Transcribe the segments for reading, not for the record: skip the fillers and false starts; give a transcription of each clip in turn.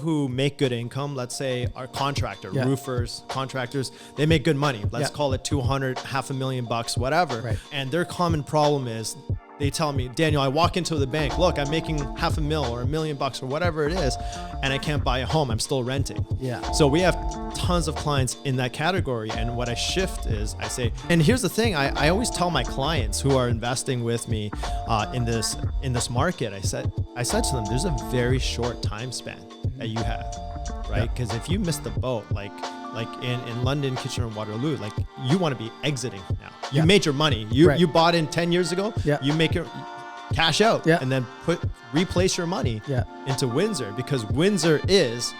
who make good income, let's say our contractor, Yeah. roofers, contractors, they make good money. Let's Yeah. call it 200, $500,000, whatever. Right. And their common problem is they tell me, Daniel, I walk into the bank, look, I'm making $500,000 or $1 million or whatever it is, and I can't buy a home. I'm still renting. Yeah. So we have tons of clients in that category. And what I shift is I say, and here's the thing, I always tell my clients who are investing with me in this market, I said to them, there's a very short time span that you have, right? Because if you miss the boat, like in London, Kitchener, Waterloo, like you want to be exiting now. You made your money. You bought in 10 years ago. Yeah. You make it cash out and then replace your money into Windsor, because Windsor is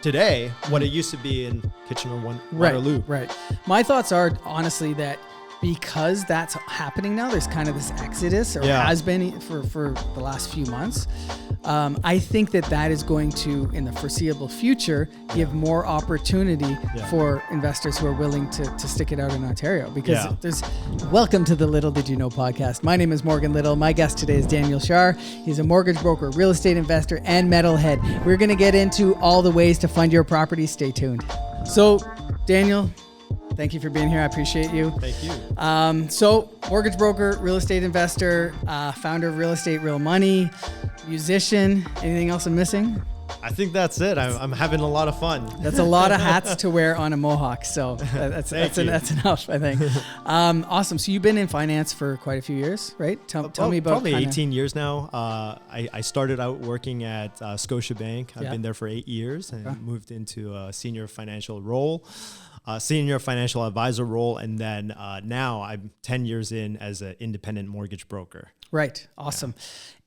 today what it used to be in Kitchener, Waterloo. Right. My thoughts are honestly that because that's happening now, there's kind of this exodus, or has been for the last few months. I think that is going to, in the foreseeable future, give more opportunity for investors who are willing to stick it out in Ontario. Because welcome to the Little Did You Know podcast. My name is Morgan Little. My guest today is Daniel Char. He's a mortgage broker, real estate investor, and Metalhead. We're going to get into all the ways to fund your property. Stay tuned. So, Daniel, thank you for being here. I appreciate you. Thank you. So, mortgage broker, real estate investor, founder of Real Estate Real Money, musician. Anything else I'm missing? I think that's it. I'm having a lot of fun. That's a lot of hats to wear on a mohawk. So that's enough, I think. Awesome. So you've been in finance for quite a few years, right? Tell me about probably 18 years now. I started out working at Scotiabank. I've been there for 8 years and moved into a senior financial advisor role. And then now I'm 10 years in as an independent mortgage broker. Right. Awesome.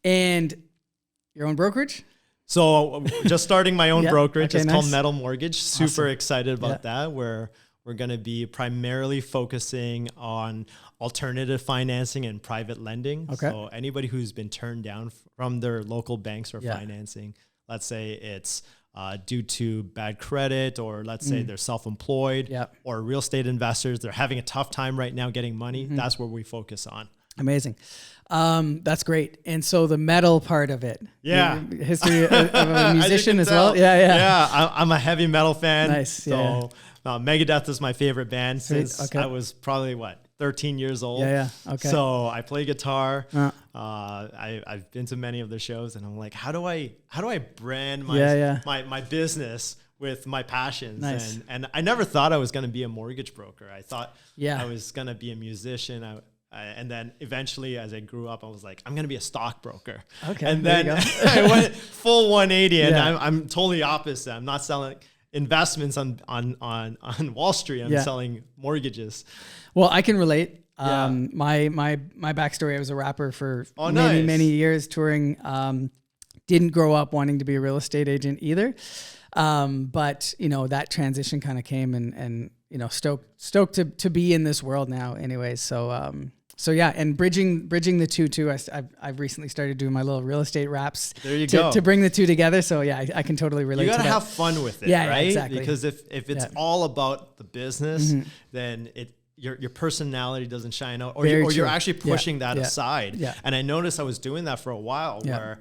And your own brokerage? So just starting my own brokerage. It's called Metal Mortgage. Super excited about that. We're going to be primarily focusing on alternative financing and private lending. Okay. So anybody who's been turned down from their local banks or financing, let's say it's due to bad credit, or let's say they're self-employed, or real estate investors, they're having a tough time right now getting money. That's where we focus on. Amazing. That's great. And so the metal part of it. Yeah. History of a musician as well. Yeah. I'm a heavy metal fan. Nice. So Megadeth is my favorite band since I was probably 13 years old. Yeah. Okay. So I play guitar. I've been to many of their shows, and I'm like, how do I brand my business with my passions? Nice. And I never thought I was going to be a mortgage broker. I thought I was going to be a musician. And then eventually, as I grew up, I was like, I'm going to be a stockbroker. Okay. And then I went full 180, and I'm totally opposite. I'm not selling investments on Wall Street. I'm selling mortgages. Well, I can relate. My backstory, I was a rapper for many years, touring. Didn't grow up wanting to be a real estate agent either. But that transition kind of came, and stoked to be in this world now anyways. So yeah, and bridging the two too. I've recently started doing my little real estate raps. There you go. To bring the two together. So yeah, I can totally relate. You gotta to that. have fun with it, right? Yeah, exactly. Because if it's all about the business, then your personality doesn't shine out, or you're actually pushing that aside. Yeah. And I noticed I was doing that for a while, where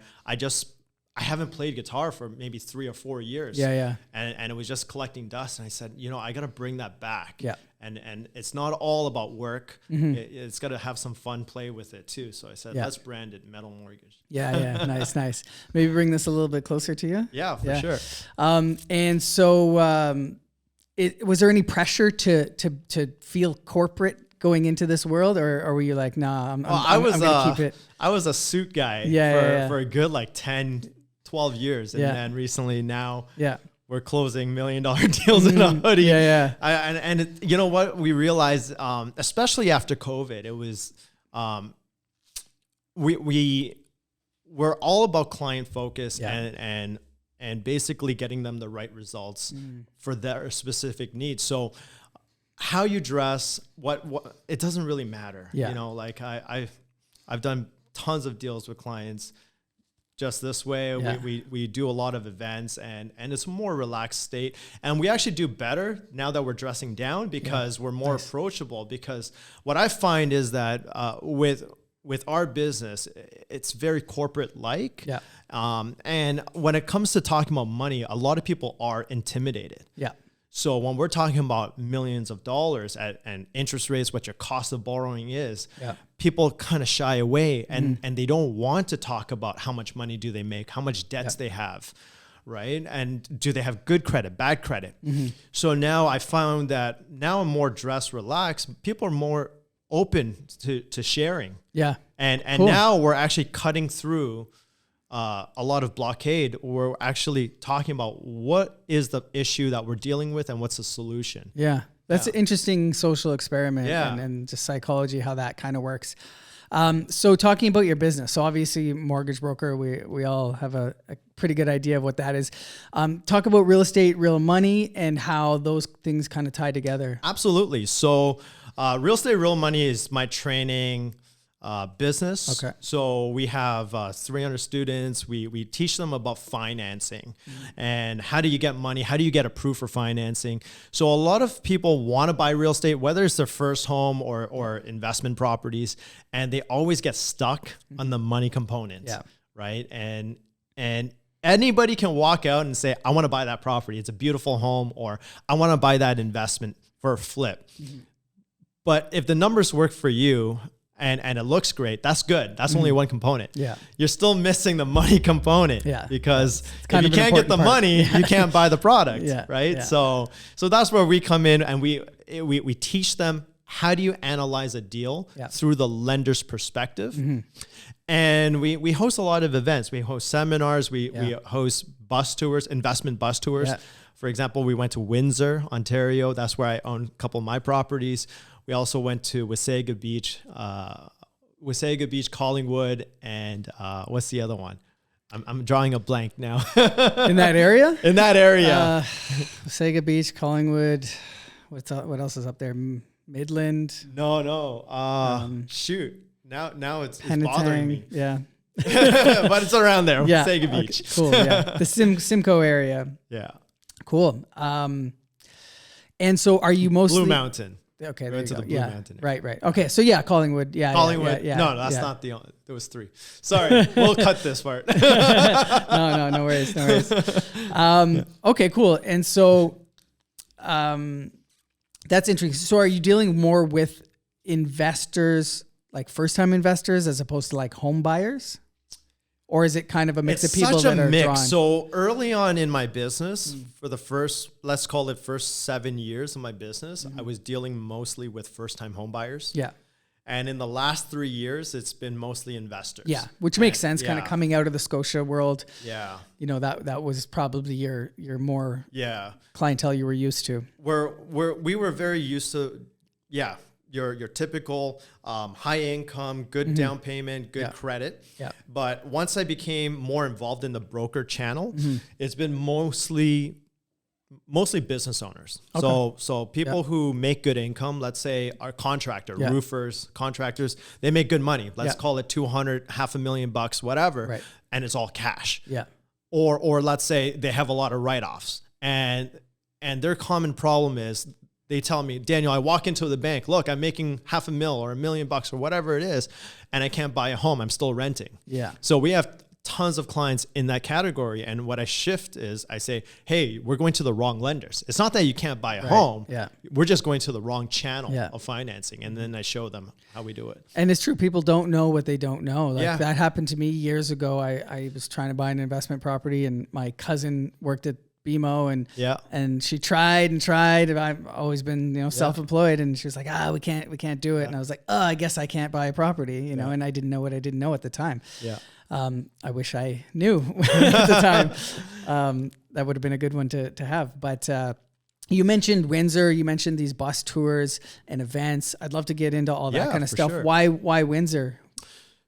I haven't played guitar for maybe 3 or 4 years. And it was just collecting dust. And I said, I got to bring that back. Yeah. And it's not all about work. It's got to have some fun play with it too. So I said, let's brand it Metal Mortgage. Yeah. Nice. Maybe bring this a little bit closer to you. Yeah, for sure. And so, was there any pressure to feel corporate going into this world, or were you like, nah, I'm gonna keep it? I was a suit guy for a good 10, 12 years. And then recently now we're closing $1 million deals in a hoodie. And you know what? We realized, especially after COVID, it was, we're all about client focus and basically getting them the right results for their specific needs. So how you dress, what it doesn't really matter. I've done tons of deals with clients just this way. We do a lot of events, and it's a more relaxed state. And we actually do better now that we're dressing down, because we're more approachable. Because what I find is that with with our business, it's very corporate like. Yeah. And when it comes to talking about money, a lot of people are intimidated. Yeah. So when we're talking about millions of dollars and interest rates, what your cost of borrowing is, people kind of shy away and they don't want to talk about how much money do they make, how much debts they have, right? And do they have good credit, bad credit? So now I found that now I'm more dressed, relaxed. People are more open to sharing. Yeah. And now we're actually cutting through a lot of blockade. We're actually talking about what is the issue that we're dealing with and what's the solution. Yeah. That's an interesting social experiment and just psychology, how that kind of works. So talking about your business, so obviously mortgage broker, we all have a pretty good idea of what that is. Talk about real estate, real money, and how those things kind of tie together. Absolutely. So real estate, real money is my training business. Okay. So we have 300 students. We teach them about financing and how do you get money? How do you get approved for financing? So a lot of people want to buy real estate, whether it's their first home or investment properties, and they always get stuck on the money component. Yeah. Right. And anybody can walk out and say, I want to buy that property. It's a beautiful home, or I want to buy that investment for a flip. But if the numbers work for you, and it looks great, that's good. That's only one component. Yeah. You're still missing the money component. Yeah. Because if you can't get the money, you can't buy the product. Right. Yeah. So that's where we come in, and we teach them how do you analyze a deal through the lender's perspective. And we host a lot of events. We host seminars. We host bus tours, investment bus tours. Yeah. For example, we went to Windsor, Ontario. That's where I own a couple of my properties. We also went to Wasaga Beach, Collingwood, and what's the other one? I'm drawing a blank now. In that area? In that area. Wasaga Beach, Collingwood. What else is up there? Midland? No. Shoot. Now it's bothering me. Yeah. But it's around there. Yeah. Wasaga Beach. Okay, cool. Yeah. The Simcoe area. Yeah. Cool. And so are you mostly... Blue Mountain. Okay, we went to the Blue Mountain. Right. Okay, so Collingwood. Yeah, Collingwood. No, that's not the only. There was 3. Sorry, we'll cut this part. No worries. Okay, cool. And so, that's interesting. So, are you dealing more with investors, like first-time investors, as opposed to like home buyers? Or is it kind of a mix of people that are drawn? It's such a mix. So early on in my business, for the first 7 years of my business, I was dealing mostly with first-time home buyers. Yeah. And in the last 3 years, it's been mostly investors. Yeah, which makes sense, kind of coming out of the Scotia world. Yeah. You know, that was probably your more clientele you were used to. We were very used to, your typical high income, good down payment, good credit. Yeah. But once I became more involved in the broker channel, it's been mostly business owners. Okay. So people who make good income, let's say our contractor, roofers, contractors, they make good money. Let's call it 200, $500,000, whatever. Right. And it's all cash. Yeah. Or let's say they have a lot of write-offs, and their common problem is, they tell me, Daniel, I walk into the bank, look, I'm making $500,000 or $1 million or whatever it is, and I can't buy a home. I'm still renting. Yeah. So we have tons of clients in that category. And what I shift is I say, hey, we're going to the wrong lenders. It's not that you can't buy a home. Yeah. We're just going to the wrong channel of financing. And then I show them how we do it. And it's true. People don't know what they don't know. Like that happened to me years ago. I was trying to buy an investment property, and my cousin worked at BMO, and she tried. I've always been, self-employed, and she was like, we can't do it. And I was like, I guess I can't buy a property, and I didn't know what I didn't know at the time. Yeah. I wish I knew at the time. That would have been a good one to have. But you mentioned Windsor, you mentioned these bus tours and events. I'd love to get into all that kind of stuff. Sure. Why Windsor?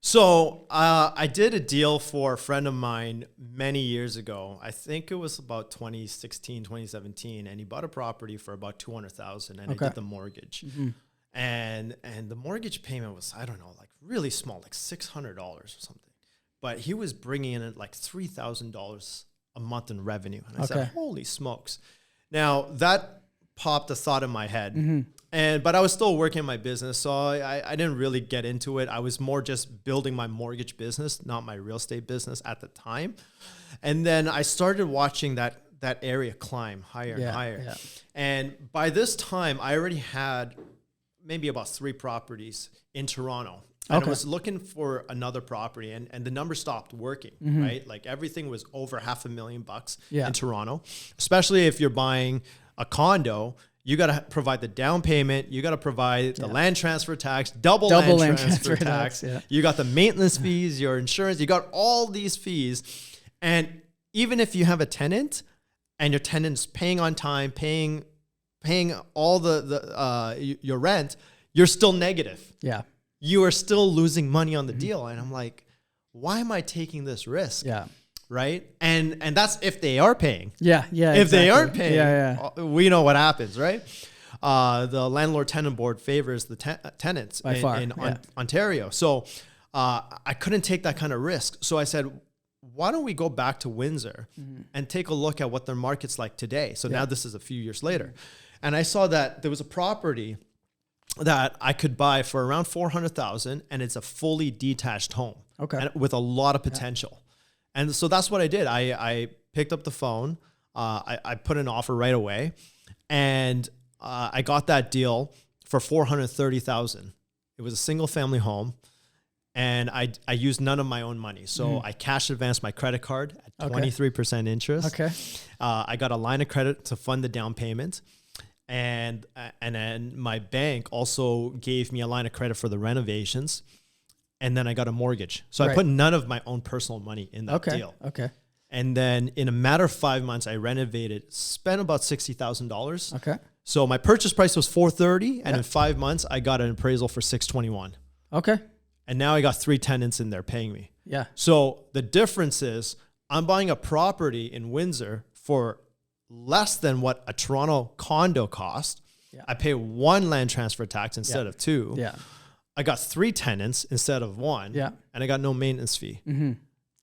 So I did a deal for a friend of mine many years ago. I think it was about 2016, 2017, and he bought a property for about $200,000, and I did the mortgage. Mm-hmm. And the mortgage payment was, I don't know, like really small, like $600 or something. But he was bringing in like $3,000 a month in revenue. And I said, holy smokes. Now, that popped a thought in my head. But I was still working my business, so I didn't really get into it. I was more just building my mortgage business, not my real estate business at the time. And then I started watching that area climb higher and higher. Yeah. And by this time, I already had maybe about 3 properties in Toronto. And I was looking for another property, and the number stopped working, right? Like everything was over $500,000 in Toronto, especially if you're buying a condo. You got to provide the down payment. You got to provide the land transfer tax, double land transfer tax. You got the maintenance fees, your insurance. You got all these fees. And even if you have a tenant and your tenant's paying on time, paying all your rent, you're still negative. Yeah. You are still losing money on the deal. And I'm like, why am I taking this risk? Yeah. Right. And that's if they are paying. Yeah. Yeah. If they aren't paying, we know what happens, right? The landlord tenant board favors the tenants in Ontario. So I couldn't take that kind of risk. So I said, why don't we go back to Windsor and take a look at what their market's like today? So now this is a few years later. And I saw that there was a property that I could buy for around $400,000, and it's a fully detached home. And with a lot of potential. And so that's what I did. I picked up the phone. I put an offer right away, and I got that deal for $430,000. It was a single family home, and I used none of my own money. So I cash advanced my credit card at 23% interest. I got a line of credit to fund the down payment, and then my bank also gave me a line of credit for the renovations. And then I got a mortgage. So I put none of my own personal money in that deal. And then in a matter of 5 months, I renovated, spent about $60,000. So my purchase price was $430,000. And in 5 months, I got an appraisal for $621,000. And now I got 3 tenants in there paying me. So the difference is I'm buying a property in Windsor for less than what a Toronto condo cost. I pay 1 land transfer tax instead of 2. I got 3 tenants instead of 1, and I got no maintenance fee. And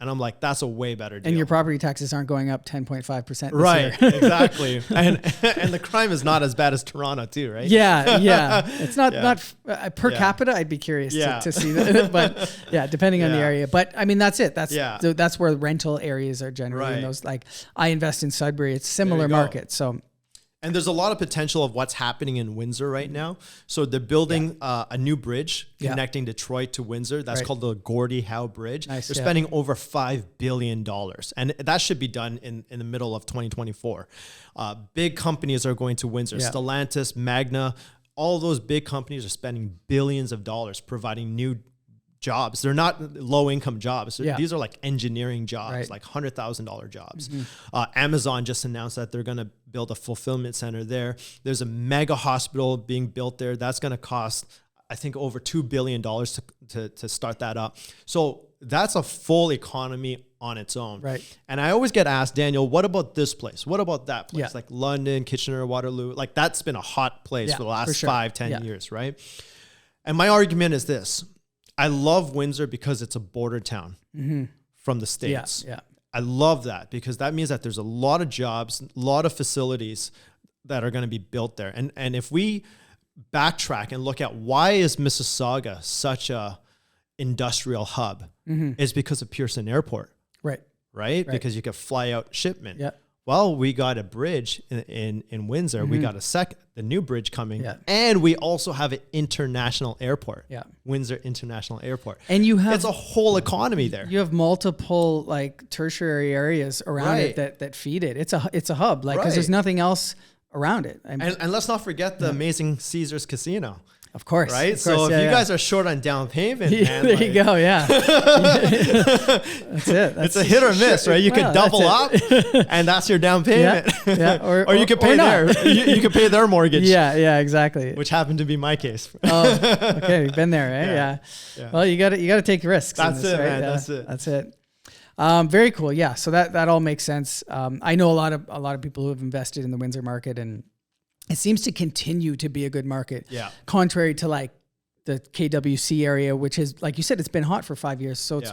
I'm like, that's a way better deal. And your property taxes aren't going up 10.5%. Right, exactly. And the crime is not as bad as Toronto too, right? It's not per capita. I'd be curious to see that, but depending on the area. But I mean, that's it. That's where rental areas are generally in those. Like I invest in Sudbury. It's similar market, so. And there's a lot of potential of what's happening in Windsor right now. So they're building a new bridge connecting Detroit to Windsor. That's called the Gordie Howe Bridge. They're spending over $5 billion. And that should be done in the middle of 2024. Big companies are going to Windsor. Stellantis, Magna, all those big companies are spending billions of dollars providing new jobs. They're not low-income jobs. These are like engineering jobs, like $100,000 jobs. Amazon just announced that they're going to build a fulfillment center there. There's a mega hospital being built there. That's going to cost, I think, over $2 billion to start that up. So that's a full economy on its own. And I always get asked, Daniel, what about this place? What about that place? Like London, Kitchener, Waterloo. Like that's been a hot place for the last 5-10 years, right? And my argument is this. I love Windsor because it's a border town from the States. I love that because that means that there's a lot of jobs, a lot of facilities that are going to be built there. And if we backtrack and look at why is Mississauga such a industrial hub, is because of Pearson Airport. Right? Because you could fly out shipment. Well, we got a bridge in Windsor. We got the new bridge coming. And we also have an international airport. Windsor International Airport. And it's a whole economy there. You have multiple like tertiary areas around it that feed it. It's a hub, like because there's nothing else around it. And let's not forget the amazing Caesars Casino. Of course. Right? So if you guys are short on down payment, man. There you go, That's it. It's a hit or miss, right? You could double up and that's your down payment. Or you could pay you could pay their mortgage. Exactly. Which happened to be my case. Okay. You've been there, eh? Well, you gotta take risks. That's it, man. That's it. Very cool. Yeah. So that all makes sense. I know a lot of people who have invested in the Windsor market, and it seems to continue to be a good market. Contrary to like the KWC area, which is, like you said, it's been hot for 5 years. So it's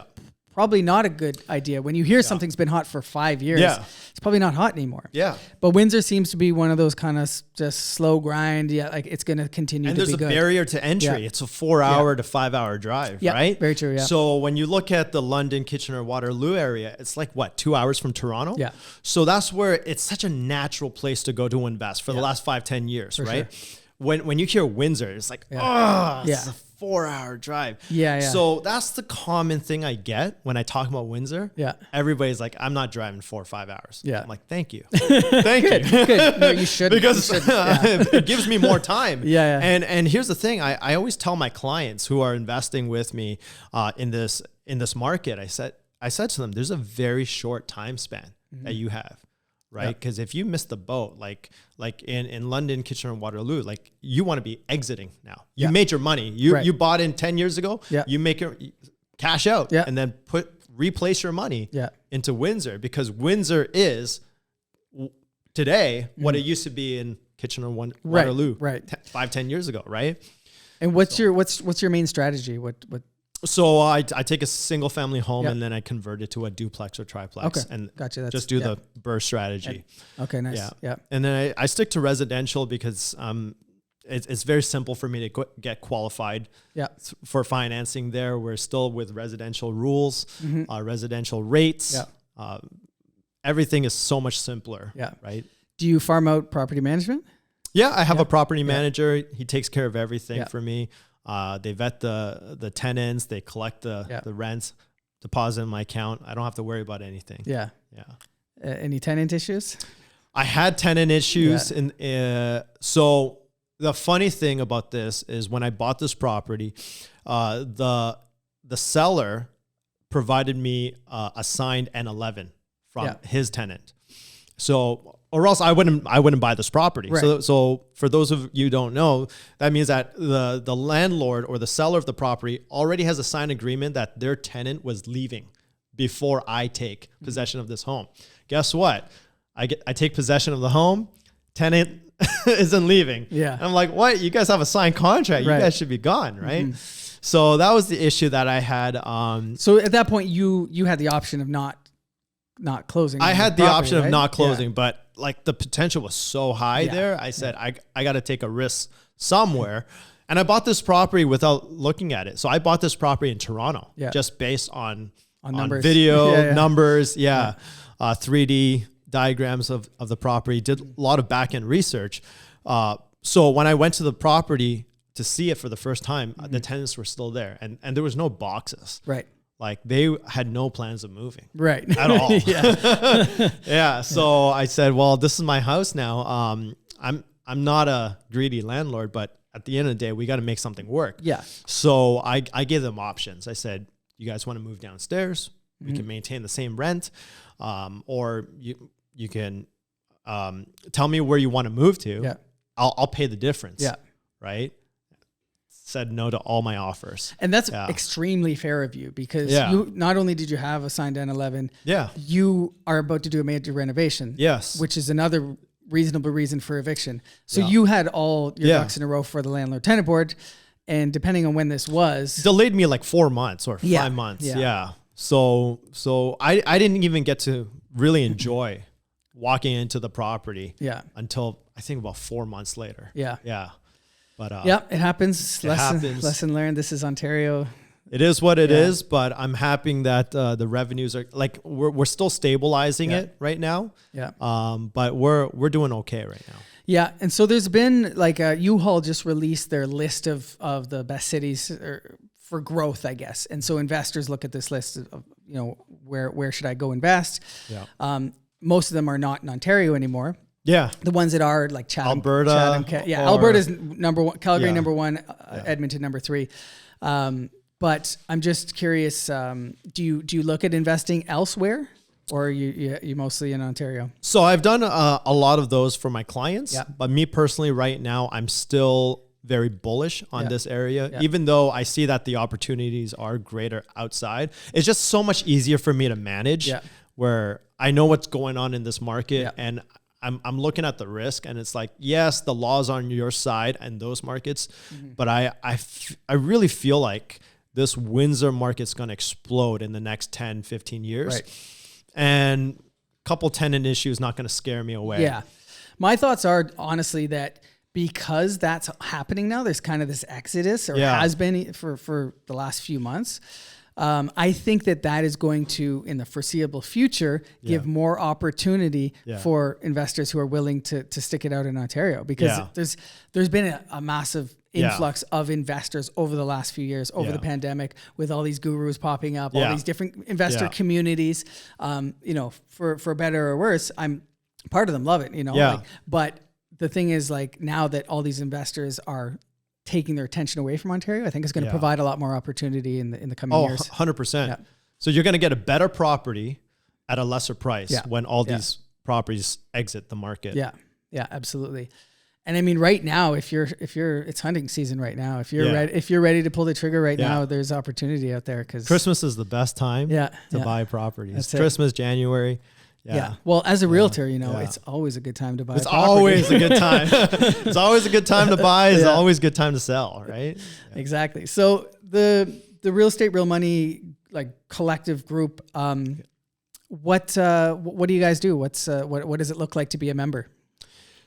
probably not a good idea. When you hear something's been hot for 5 years, it's probably not hot anymore. Yeah. But Windsor seems to be one of those kind of just slow grind. Yeah, like it's going to continue to be good. And there's a barrier to entry. It's a 4-hour to 5-hour drive, right? Very true, yeah. So when you look at the London, Kitchener, Waterloo area, it's like, what, 2 hours from Toronto? Yeah. So that's where it's such a natural place to go to invest for the last 5-10 years, for right? Sure. When you hear Windsor, it's like, it's a 4-hour drive. Yeah. So that's the common thing I get when I talk about Windsor. Yeah. Everybody's like, I'm not driving 4 or 5 hours. Yeah. I'm like, thank you. Thank you. Good. No, you should. Because it gives me more time. Yeah. And here's the thing. I always tell my clients who are investing with me in this market, I said to them, there's a very short time span that you have. Right. Because if you miss the boat, like in London, Kitchener, and Waterloo, like you want to be exiting now. You made your money. You bought in 10 years ago. Yeah. You make your cash out and then replace your money into Windsor, because Windsor is today what it used to be in Kitchener, Waterloo 5-10 years ago. Right. And what's your main strategy? What? So I take a single family home and then I convert it to a duplex or triplex and gotcha. Just do the burst strategy. Okay, nice. Yeah. And then I stick to residential because it's very simple for me to get qualified for financing there. We're still with residential rules, residential rates. Everything is so much simpler. Yeah. Right. Do you farm out property management? Yeah, I have a property manager. He takes care of everything for me. They vet the tenants, they collect the rents, deposit in my account. I don't have to worry about anything. Yeah. Any tenant issues? I had tenant issues. So the funny thing about this is when I bought this property, the seller provided me a signed N11 from his tenant. So, or else I wouldn't buy this property. Right. So for those of you who don't know, that means that the landlord or the seller of the property already has a signed agreement that their tenant was leaving before I take possession of this home. Guess what? I take possession of the home, tenant isn't leaving. Yeah. And I'm like, what? You guys have a signed contract. You guys should be gone, right? Mm-hmm. So that was the issue that I had. So at that point, you had the option of not closing. I had the option of not closing, but like the potential was so high there. I said, I got to take a risk somewhere. And I bought this property without looking at it. So I bought this property in Toronto just based on numbers. Video, numbers. 3D diagrams of the property, did a lot of back end research. So when I went to the property to see it for the first time, the tenants were still there and there was no boxes. Right. Like they had no plans of moving. Right. At all. So I said, well, this is my house now. I'm not a greedy landlord, but at the end of the day, we got to make something work. Yeah. So I gave them options. I said, you guys want to move downstairs? We can maintain the same rent. Or you can tell me where you want to move to. Yeah. I'll pay the difference. Yeah. Right. Said no to all my offers. And that's extremely fair of you because you not only did you have a signed N11, you are about to do a major renovation. Yes. Which is another reasonable reason for eviction. So you had all your ducks in a row for the landlord tenant board. And depending on when this was, delayed me like 4 months or 5 months. Yeah. So I didn't even get to really enjoy walking into the property until I think about 4 months later. Yeah. But it happens. Lesson learned. This is Ontario. It is what it is, but I'm happy that the revenues are like we're still stabilizing it right now. Yeah. But we're doing okay right now. Yeah, and so there's been like U-Haul just released their list of the best cities for growth, I guess. And so investors look at this list of where should I go invest? Yeah. Most of them are not in Ontario anymore. Yeah. The ones that are like Chatham, Alberta. Alberta's number one, Calgary number one, Edmonton number 3. But I'm just curious, do you look at investing elsewhere or are you mostly in Ontario? So I've done a lot of those for my clients, but me personally right now, I'm still very bullish on this area, even though I see that the opportunities are greater outside. It's just so much easier for me to manage where I know what's going on in this market and I'm looking at the risk and it's like, yes, the law's on your side and those markets, but I really feel like this Windsor market's going to explode in the next 10, 15 years. Right. And a couple tenant issues not going to scare me away. Yeah. My thoughts are honestly that because that's happening now, there's kind of this exodus, or has been for the last few months. I think that is going to, in the foreseeable future, give more opportunity for investors who are willing to stick it out in Ontario, because there's been a massive influx of investors over the last few years, over the pandemic, with all these gurus popping up, all these different investor communities. You know, for better or worse, I'm part of them, love it, you know, like, but the thing is, like, now that all these investors are taking their attention away from Ontario, I think it's going to provide a lot more opportunity in the coming years. 100%. Yeah. So you're going to get a better property at a lesser price when all these properties exit the market. Yeah. Yeah, absolutely. And I mean, right now, if you're, it's hunting season right now. If you're ready to pull the trigger right now, there's opportunity out there, because Christmas is the best time to buy properties. That's Christmas, January. Yeah. Well, as a realtor, you know, it's always a good time to buy. It's always a good time. It's always a good time to buy. It's always a good time to sell, right? Yeah. Exactly. So the Real Estate Real Money, like, collective group, what do you guys do? What does it look like to be a member?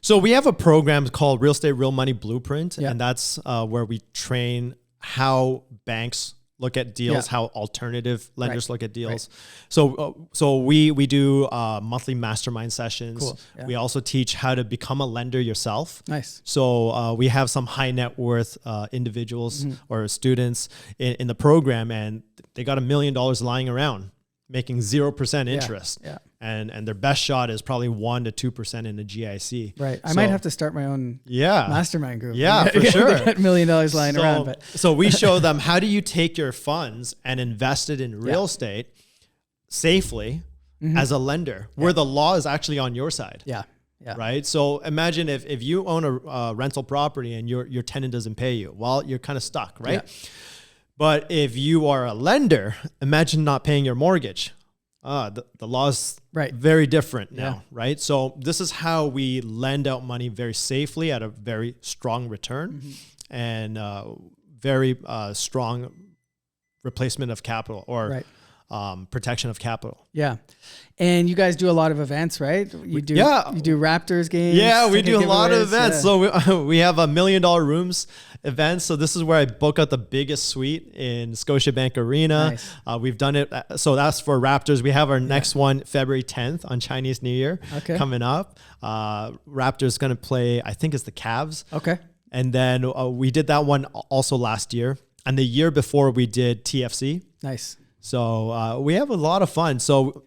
So we have a program called Real Estate Real Money Blueprint, and that's where we train how banks look at deals, how alternative lenders look at deals. Right. So we do monthly mastermind sessions. Cool. Yeah. We also teach how to become a lender yourself. Nice. So we have some high net worth individuals or students in the program, and they got $1 million lying around, making 0% interest. Yeah. And their best shot is probably 1% to 2% in the GIC. Right. I might have to start my own mastermind group. Yeah, for sure. $1 million lying around. But so we show them, how do you take your funds and invest it in real estate safely as a lender, where the law is actually on your side. Yeah. Yeah. Right. So imagine if you own a rental property and your tenant doesn't pay you, well, you're kind of stuck, right? Yeah. But if you are a lender, imagine not paying your mortgage. The law's very different now, right? So this is how we lend out money very safely at a very strong return and very strong replacement of capital, or protection of capital. Yeah. And you guys do a lot of events, right? You do Raptors games. Yeah, we do a lot of events. Yeah. So we have $1 million rooms events. So this is where I book out the biggest suite in Scotiabank Arena. Nice. We've done it. So that's for Raptors. We have our next one February 10th on Chinese New Year coming up. Raptors going to play, I think it's the Cavs. Okay. And then we did that one also last year. And the year before we did TFC. Nice. So we have a lot of fun. So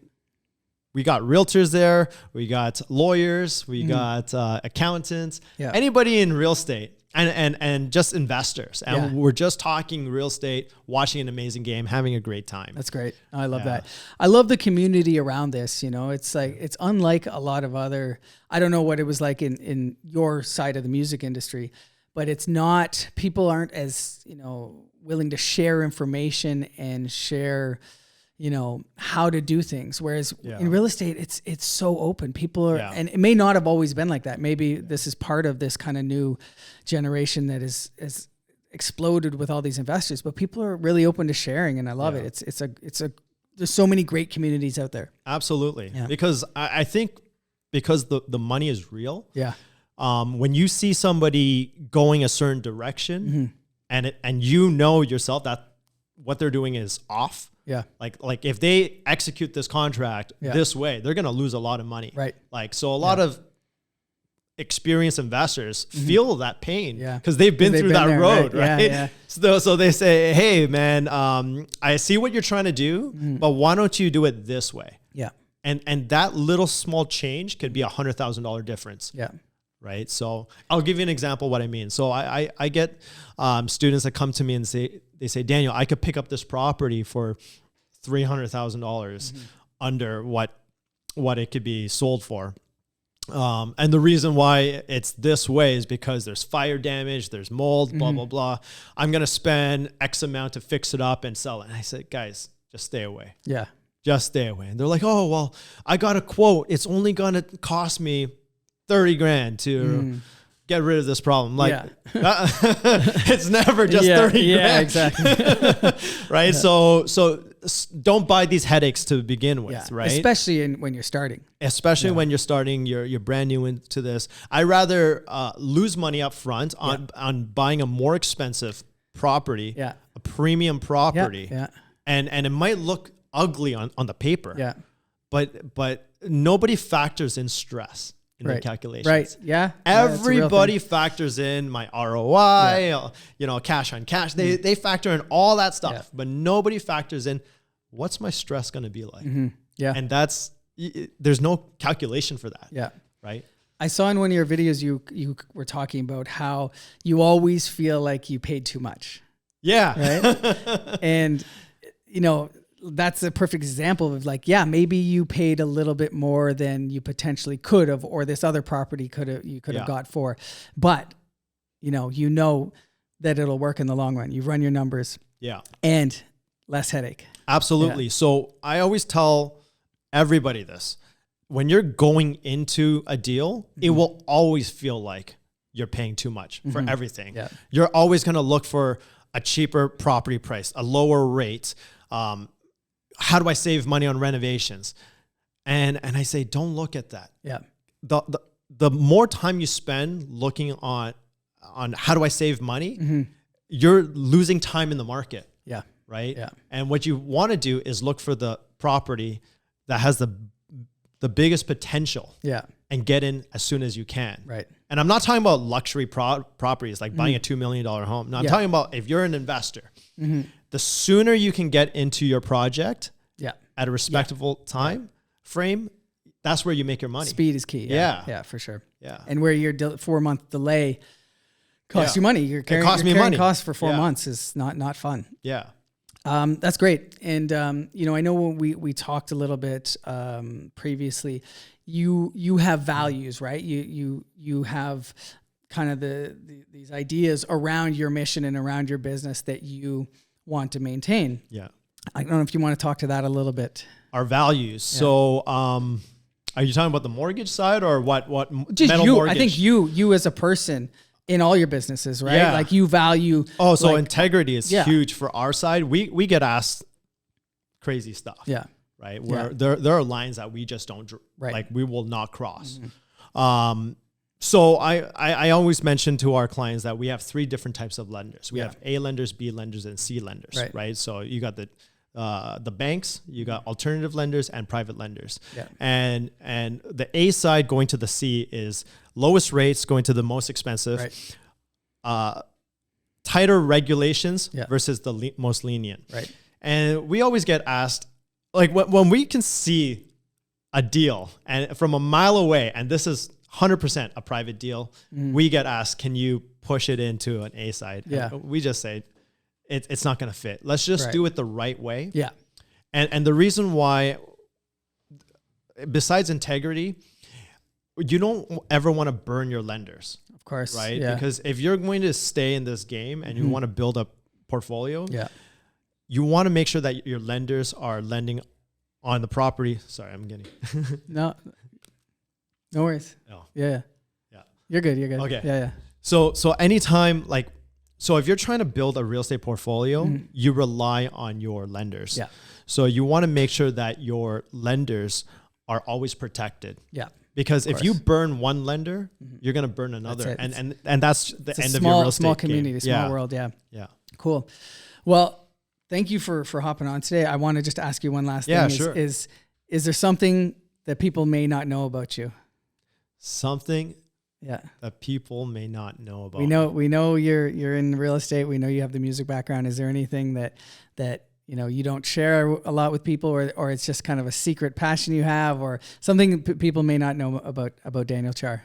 we got realtors there, we got lawyers, we got accountants, anybody in real estate, and just investors. And we're just talking real estate, watching an amazing game, having a great time. That's great. I love that. I love the community around this. You know, it's like, it's unlike a lot of other, I don't know what it was like in your side of the music industry, but it's not, people aren't as, you know, willing to share information and share, you know, how to do things. Whereas in real estate, it's so open. People are, and it may not have always been like that. Maybe this is part of this kind of new generation that is exploded with all these investors, but people are really open to sharing, and I love it. It's a there's so many great communities out there. Absolutely. Yeah. Because I think because the money is real. Yeah. When you see somebody going a certain direction, and you know yourself that what they're doing is off. Yeah. Like if they execute this contract this way, they're going to lose a lot of money. Right. Like, so a lot of experienced investors feel that pain because they've been through that road. Right. Yeah. So they say, hey man, I see what you're trying to do, but why don't you do it this way? Yeah. And that little small change could be $100,000 difference. Yeah. Right. So I'll give you an example of what I mean. So I get students that come to me and they say, Daniel, I could pick up this property for $300,000 under what it could be sold for. And the reason why it's this way is because there's fire damage, there's mold, blah, blah, blah. I'm going to spend X amount to fix it up and sell it. And I said, guys, just stay away. Yeah. Just stay away. And they're like, oh, well, I got a quote. It's only going to cost me 30 grand get rid of this problem. Like it's never just 30 grand. Yeah, exactly. Right. So don't buy these headaches to begin with, right? Especially when you're starting. Especially when you're starting, you're brand new into this. I rather lose money up front on buying a more expensive property, a premium property, and it might look ugly on the paper, but nobody factors in stress in the calculations. Right. Yeah. Everybody factors in my ROI, cash on cash. They factor in all that stuff, but nobody factors in what's my stress going to be like. Yeah. And there's no calculation for that. Yeah. Right. I saw in one of your videos, you were talking about how you always feel like you paid too much. Yeah. Right. And, that's a perfect example of like, maybe you paid a little bit more than you potentially could have, or this other property you could have got for, but you know that it'll work in the long run. You run your numbers, and less headache. Absolutely. So I always tell everybody this: when you're going into a deal, it will always feel like you're paying too much for everything. Yeah. You're always going to look for a cheaper property price, a lower rate. How do I save money on renovations? And I say, don't look at that. Yeah. The more time you spend looking on how do I save money, you're losing time in the market. Yeah. Right. Yeah. And what you want to do is look for the property that has the biggest potential. Yeah. And get in as soon as you can. Right. And I'm not talking about luxury properties like buying a $2 million home. No, I'm talking about if you're an investor, the sooner you can get into your project at a respectable time frame, that's where you make your money. Speed is key. Yeah, for sure. Yeah. And where your 4-month delay costs you money. You're carrying money. Costs for 4 months is not fun. Yeah. That's great. And, I know when we talked a little bit previously, you have values, right? You have kind of these ideas around your mission and around your business that you want to maintain. Yeah. I don't know if you want to talk to that a little bit. Our values. Yeah. So, are you talking about the mortgage side or what? Just metal mortgage? I think you as a person in all your businesses, right? Yeah. Like you value. Oh, so integrity is huge for our side. We get asked crazy stuff. Yeah. Right. Where there are lines that we just don't, like we will not cross. So I always mention to our clients that we have 3 different types of lenders. We have A lenders, B lenders, and C lenders, right? So you got the banks, you got alternative lenders and private lenders. Yeah. And the A side going to the C is lowest rates going to the most expensive, tighter regulations versus the most lenient. Right. And we always get asked, like when we can see a deal and from a mile away, and this is 100% a private deal, we get asked, can you push it into an A side? Yeah. And we just say, it's not going to fit. Let's just do it the right way. Yeah. And the reason why, besides integrity, you don't ever want to burn your lenders. Of course. Right? Yeah. Because if you're going to stay in this game and you want to build a portfolio, you want to make sure that your lenders are lending on the property. Sorry, I'm getting... No worries. Oh. Yeah. You're good. Okay. Yeah. So anytime, so if you're trying to build a real estate portfolio, you rely on your lenders. Yeah. So you want to make sure that your lenders are always protected. Yeah. Because if you burn one lender, you're going to burn another. And that's the end of your real estate small community, small world. Yeah. Yeah. Cool. Well, thank you for hopping on today. I want to just ask you one last thing. Sure. Is there something that people may not know about you? Something that people may not know about. We know you're in real estate. We know you have the music background. Is there anything that you don't share a lot with people, or it's just kind of a secret passion you have, or something people may not know about Daniel Char?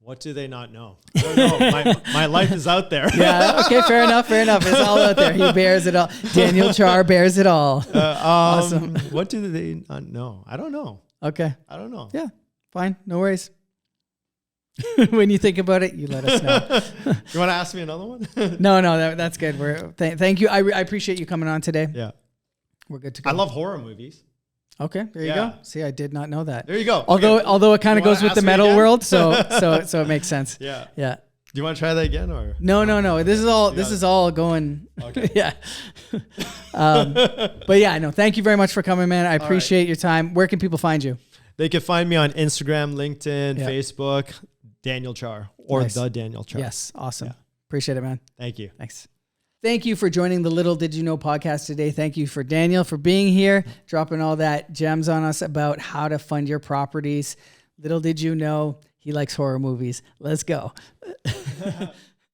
What do they not know? I don't know. My life is out there. Yeah. Okay. Fair enough. It's all out there. He bears it all. Daniel Char bears it all. Awesome. What do they not know? I don't know. Okay. I don't know. Yeah. Fine. No worries. When you think about it, you let us know. You want to ask me another one? No, that's good. Thank you. I appreciate you coming on today. Yeah. We're good to go. I love horror movies. Okay, there you go. See, I did not know that. There you go. Although it kind of goes with the metal world, so it makes sense. Yeah. Yeah. Do you want to try that again or? No. This is all going. Okay. Yeah. But yeah, no. Thank you very much for coming, man. I appreciate your time. Where can people find you? They can find me on Instagram, LinkedIn, Facebook, Daniel Char or the Daniel Char. Yes. Awesome. Yeah. Appreciate it, man. Thank you. Thanks. Thank you for joining the Little Did You Know podcast today. Thank you for Daniel for being here, dropping all that gems on us about how to fund your properties. Little did you know, he likes horror movies. Let's go.